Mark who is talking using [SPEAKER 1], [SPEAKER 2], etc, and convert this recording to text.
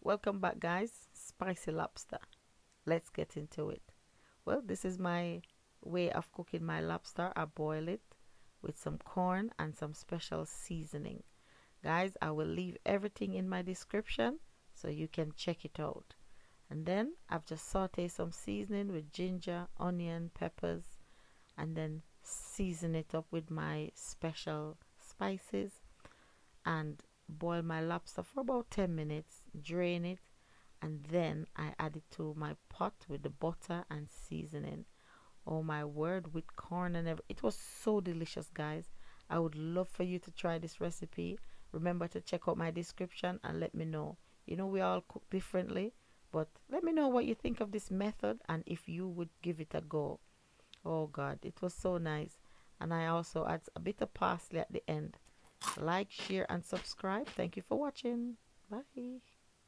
[SPEAKER 1] Welcome back, guys. Spicy lobster. Let's get into it. Well, this is my way of cooking my lobster. I boil it with some corn and some special seasoning. Guys, I will leave everything in my description so you can check it out. And then I've just sauteed some seasoning with ginger, onion, peppers, and then season it up with my special spices and boil my lobster for about 10 minutes, drain it, and then I add it to my pot with the butter and seasoning. Oh my word, with corn and everything. It was so delicious, guys. I would love for you to try this recipe. Remember to check out my description and let me know. You know, we all cook differently, but let me know what you think of this method and if you would give it a go. Oh God, it was so nice. And I also add a bit of parsley at the end. Like, share, and subscribe. Thank you for watching. Bye.